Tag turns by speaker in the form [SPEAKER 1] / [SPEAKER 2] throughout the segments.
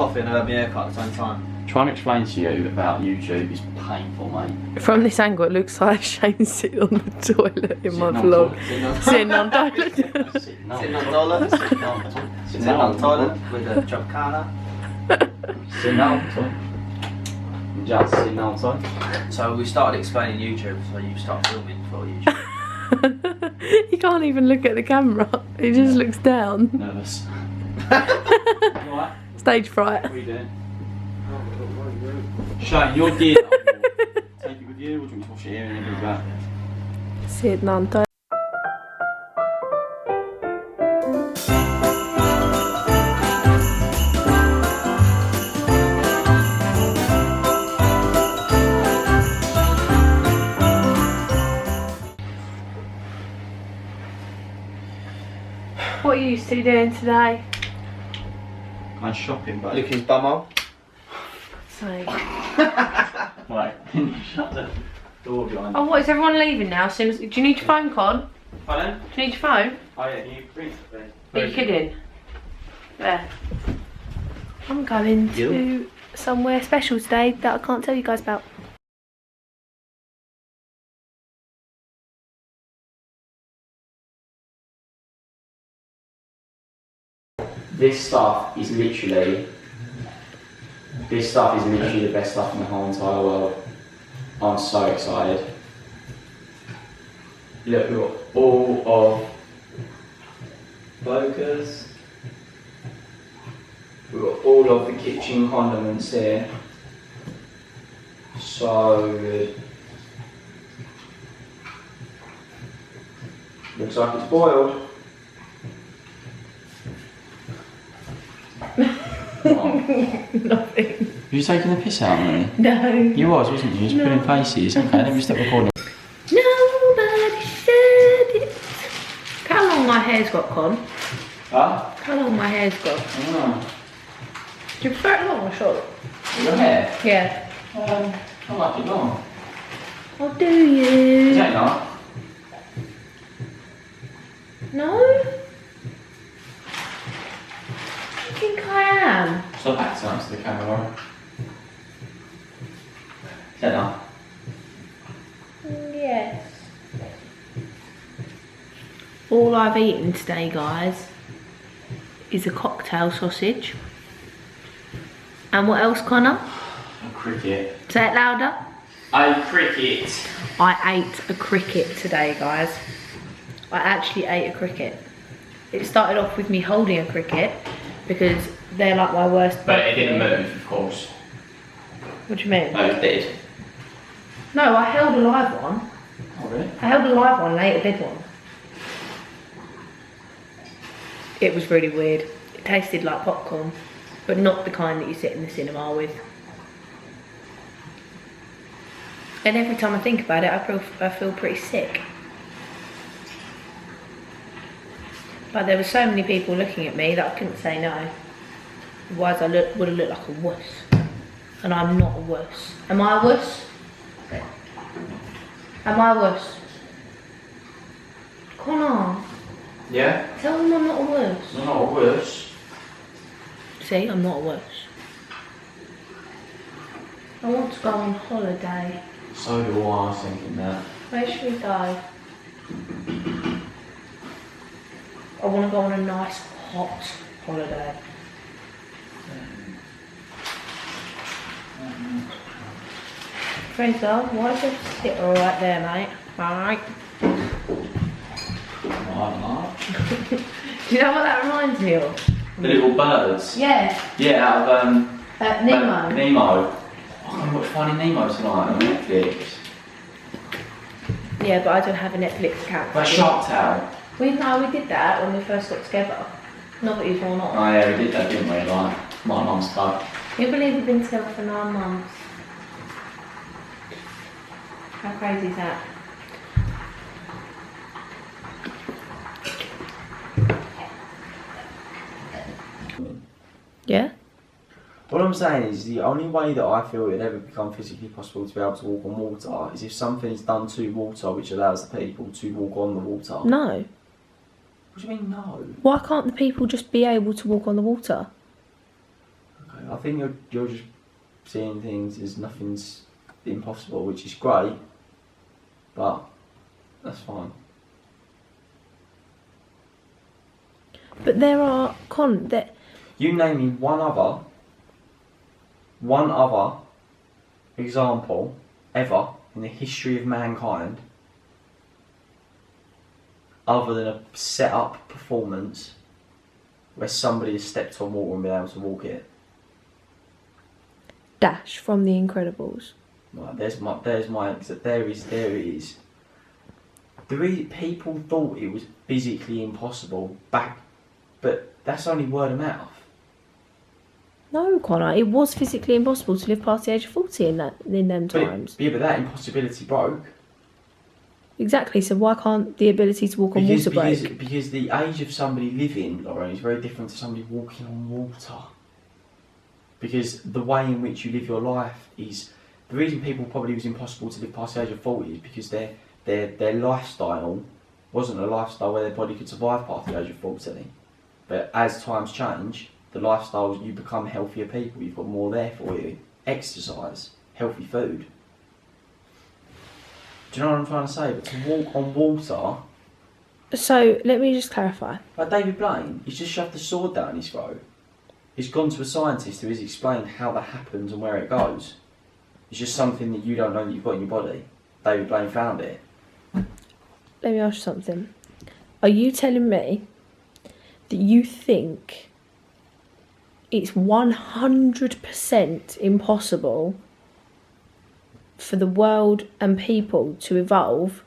[SPEAKER 1] coffee and have my haircut at the same time.
[SPEAKER 2] Trying to explain to you about YouTube is painful, mate.
[SPEAKER 3] From this angle, it looks like Shane sitting on the toilet in my vlog. Sitting on toilet.
[SPEAKER 1] Sitting on toilet. Sitting on toilet with a job corner.
[SPEAKER 2] Sitting on toilet. Just sitting on toilet.
[SPEAKER 1] So we started explaining YouTube, so you start filming for YouTube.
[SPEAKER 3] He can't even look at the camera. He just looks down.
[SPEAKER 2] Nervous. Right.
[SPEAKER 3] Stage fright.
[SPEAKER 2] What are you doing? Shane, your gear. Take it with you, or do you want me to wash it here and then go back?
[SPEAKER 3] Sitting on toilet. What are you two doing today?
[SPEAKER 2] I'm shopping, but
[SPEAKER 1] Look his bumhole.
[SPEAKER 3] So.
[SPEAKER 2] Right, can you shut the door behind you?
[SPEAKER 3] Oh, what, is everyone leaving now? Do you need your phone, Con?
[SPEAKER 2] Pardon?
[SPEAKER 3] Do you need your phone?
[SPEAKER 2] Oh yeah, can you bring it please?
[SPEAKER 3] Are you kidding? There. I'm going to somewhere special today that I can't tell you guys about.
[SPEAKER 2] This stuff is literally the best stuff in the whole entire world. I'm so excited. Look, we've got all of focus. We've got all of the kitchen condiments here. So good. Looks like it's boiled.
[SPEAKER 3] Nothing.
[SPEAKER 2] Were you taking the piss out of me?
[SPEAKER 3] No.
[SPEAKER 2] You was, wasn't you? You was putting faces. Okay, let me stop recording.
[SPEAKER 3] Nobody said it. Look how long my hair's got, Con.
[SPEAKER 2] Huh?
[SPEAKER 3] How long my hair's got.
[SPEAKER 2] I don't know.
[SPEAKER 3] Do you prefer it long or short?
[SPEAKER 2] Your hair?
[SPEAKER 3] Yeah.
[SPEAKER 2] I like it long.
[SPEAKER 3] Oh, do you?
[SPEAKER 2] Is that not?
[SPEAKER 3] No? I think I am.
[SPEAKER 2] Stop acting up to the camera. Is that not?
[SPEAKER 3] Yes. All I've eaten today, guys, is a cocktail sausage. And what else, Connor?
[SPEAKER 2] A cricket.
[SPEAKER 3] Say it louder.
[SPEAKER 2] A cricket.
[SPEAKER 3] I ate a cricket today, guys. I actually ate a cricket. It started off with me holding a cricket because they're like my worst.
[SPEAKER 2] But it didn't move, of course.
[SPEAKER 3] What do you mean?
[SPEAKER 2] No, it did.
[SPEAKER 3] No, I held a live one.
[SPEAKER 2] Oh, really?
[SPEAKER 3] I held a live one, ate a dead one. It was really weird. It tasted like popcorn, but not the kind that you sit in the cinema with. And every time I think about it, I feel pretty sick. But there were so many people looking at me that I couldn't say no. Otherwise I would have looked like a wuss. And I'm not a wuss. Am I a wuss? Am I a wuss? Come on.
[SPEAKER 2] Yeah?
[SPEAKER 3] Tell them I'm not a wuss.
[SPEAKER 2] You're not a wuss.
[SPEAKER 3] See, I'm not a wuss. I want to go on holiday.
[SPEAKER 2] So do I was thinking that.
[SPEAKER 3] Where should we go? I want to go on a nice hot holiday. Fraser, why don't you sit right there, mate? Alright.
[SPEAKER 2] Right.
[SPEAKER 3] Do you know what that reminds me of?
[SPEAKER 2] The little birds.
[SPEAKER 3] Yeah.
[SPEAKER 2] Yeah, out of
[SPEAKER 3] Nemo.
[SPEAKER 2] Nemo. I'm gonna watch Finding Nemo tonight on Netflix.
[SPEAKER 3] Yeah, but I don't have a Netflix account.
[SPEAKER 2] That Shark Tale.
[SPEAKER 3] We did that when we first got together. Not that you've gone on.
[SPEAKER 2] Oh yeah, we did that, didn't we? Like, my mum's club.
[SPEAKER 3] Can you believe we've been together for 9 months? How crazy is that? Yeah?
[SPEAKER 4] What I'm saying is the only way that I feel it would ever become physically possible to be able to walk on water is if something is done to water which allows the people to walk on the water.
[SPEAKER 3] No.
[SPEAKER 4] What do you mean no?
[SPEAKER 3] Why can't the people just be able to walk on the water?
[SPEAKER 4] Okay, I think you're just seeing things as nothing's impossible, which is great, but that's fine.
[SPEAKER 3] But there are
[SPEAKER 4] You name me one other example ever in the history of mankind, other than a set-up performance where somebody has stepped on water and been able to walk it.
[SPEAKER 3] Dash from The Incredibles.
[SPEAKER 4] Right, there is. People thought it was physically impossible back, but that's only word of mouth.
[SPEAKER 3] No, Connor, it was physically impossible to live past the age of 40 in them times.
[SPEAKER 4] But that impossibility broke.
[SPEAKER 3] Exactly, so why can't the ability to walk on water break?
[SPEAKER 4] Because the age of somebody living, Lauren, is very different to somebody walking on water. Because the way in which you live your life is... The reason people probably was impossible to live past the age of 40 is because their lifestyle wasn't a lifestyle where their body could survive past the age of 40. But as times change, the lifestyles, you become healthier people, you've got more there for you. Exercise, healthy food. Do you know what I'm trying to say? But to walk on water...
[SPEAKER 3] So, let me just clarify.
[SPEAKER 4] Like David Blaine, he's just shoved the sword down his throat. He's gone to a scientist who has explained how that happens and where it goes. It's just something that you don't know that you've got in your body. David Blaine found it.
[SPEAKER 3] Let me ask you something. Are you telling me that you think it's 100% impossible for the world and people to evolve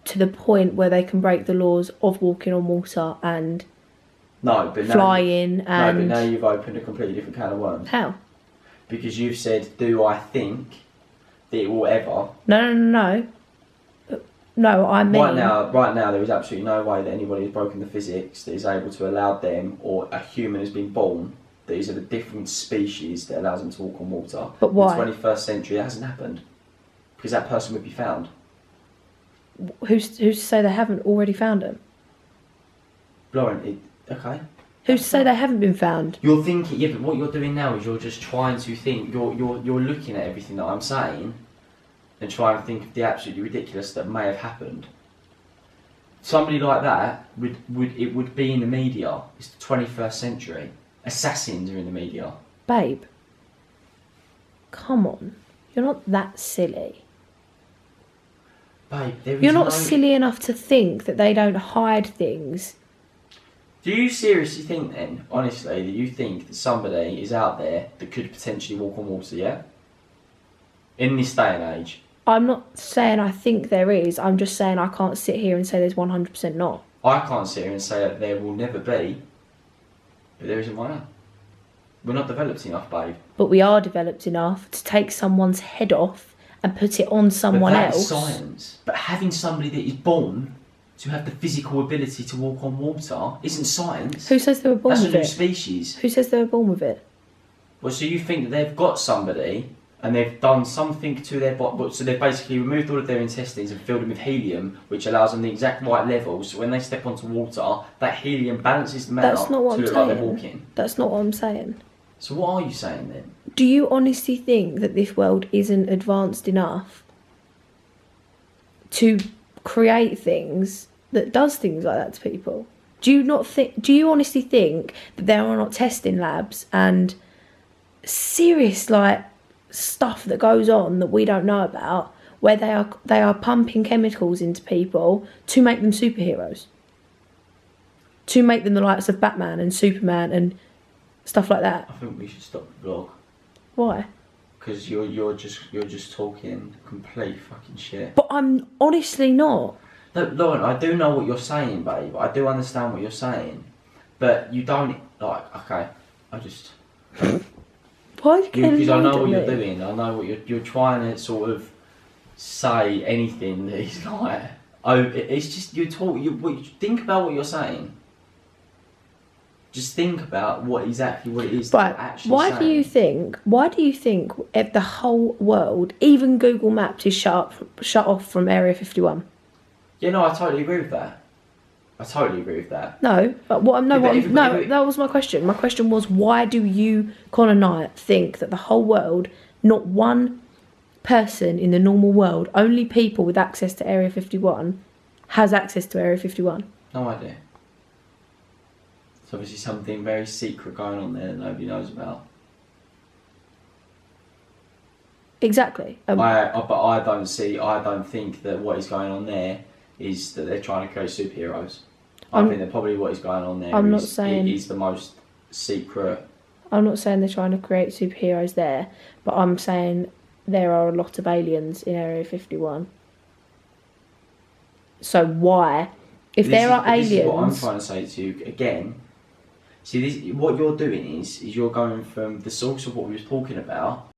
[SPEAKER 3] to the point where they can break the laws of walking on water and flying and...
[SPEAKER 4] No, but now you've opened a completely different can of worms.
[SPEAKER 3] How?
[SPEAKER 4] Because you've said, do I think that it will ever...
[SPEAKER 3] No, I mean...
[SPEAKER 4] Right now, there is absolutely no way that anybody has broken the physics that is able to allow them, or a human has been born, that is of a different species that allows them to walk on water.
[SPEAKER 3] But why?
[SPEAKER 4] In the 21st century, it hasn't happened. Because that person would be found.
[SPEAKER 3] Who's to say they haven't already found him?
[SPEAKER 4] Lauren, okay.
[SPEAKER 3] Who's to say they haven't been found?
[SPEAKER 4] You're thinking, yeah, but what you're doing now is you're just trying to think, you're looking at everything that I'm saying and trying to think of the absolutely ridiculous that may have happened. Somebody like that would be in the media. It's the 21st century. Assassins are in the media.
[SPEAKER 3] Babe, come on. You're not that silly.
[SPEAKER 4] Babe,
[SPEAKER 3] you're not silly enough to think that they don't hide things.
[SPEAKER 4] Do you seriously think then, honestly, that you think that somebody is out there that could potentially walk on water, yeah? In this day and age?
[SPEAKER 3] I'm not saying I think there is, I'm just saying I can't sit here and say there's 100% not.
[SPEAKER 4] I can't sit here and say that there will never be, but there isn't one now. We're not developed enough, babe.
[SPEAKER 3] But we are developed enough to take someone's head off and put it on someone else.
[SPEAKER 4] But that's science. But having somebody that is born to have the physical ability to walk on water isn't science.
[SPEAKER 3] Who says they were born with it?
[SPEAKER 4] That's a new species.
[SPEAKER 3] Who says they were born with it?
[SPEAKER 4] Well, so you think that they've got somebody and they've done something to their body, so they've basically removed all of their intestines and filled them with helium, which allows them the exact right levels, so when they step onto water, that helium balances them out to look like they're walking.
[SPEAKER 3] That's not what I'm saying.
[SPEAKER 4] So what are you saying then?
[SPEAKER 3] Do you honestly think that this world isn't advanced enough to create things that does things like that to people? Do you honestly think that there are not testing labs and serious stuff that goes on that we don't know about, where they are pumping chemicals into people to make them superheroes, to make them the likes of Batman and Superman and stuff like that?
[SPEAKER 4] I think we should stop the vlog.
[SPEAKER 3] Why?
[SPEAKER 4] Because you're just talking complete fucking shit.
[SPEAKER 3] But I'm honestly not.
[SPEAKER 4] No, Lauren, I do know what you're saying, babe. I do understand what you're saying, but you don't okay. I just.
[SPEAKER 3] Why do you
[SPEAKER 4] Because I know what you're doing. I know what you're trying to sort of say anything that is like. Oh, it's just you talk. You think about what you're saying. Just think about what it is that you're actually
[SPEAKER 3] why
[SPEAKER 4] saying.
[SPEAKER 3] Why do you think if the whole world, even Google Maps, is shut off from Area 51?
[SPEAKER 4] Yeah, no, I totally agree with that. I totally agree with that.
[SPEAKER 3] No, but what I'm no,
[SPEAKER 4] Yeah, but
[SPEAKER 3] what I'm,
[SPEAKER 4] if-
[SPEAKER 3] no,
[SPEAKER 4] if-
[SPEAKER 3] that was my question. My question was, why do you, Connor Knight, think that the whole world, not one person in the normal world, only people with access to Area 51, has access to Area 51?
[SPEAKER 4] No idea. It's obviously something very secret going on there that nobody knows about.
[SPEAKER 3] Exactly.
[SPEAKER 4] But I don't think that what is going on there is that they're trying to create superheroes. I think that probably what is going on there
[SPEAKER 3] I'm not
[SPEAKER 4] is,
[SPEAKER 3] saying-
[SPEAKER 4] it is the most secret.
[SPEAKER 3] I'm not saying they're trying to create superheroes there, but I'm saying there are a lot of aliens in Area 51. So why, if there are
[SPEAKER 4] This is what I'm
[SPEAKER 3] aliens,
[SPEAKER 4] trying to say to you again. See, what you're doing is you're going from the source of what we were talking about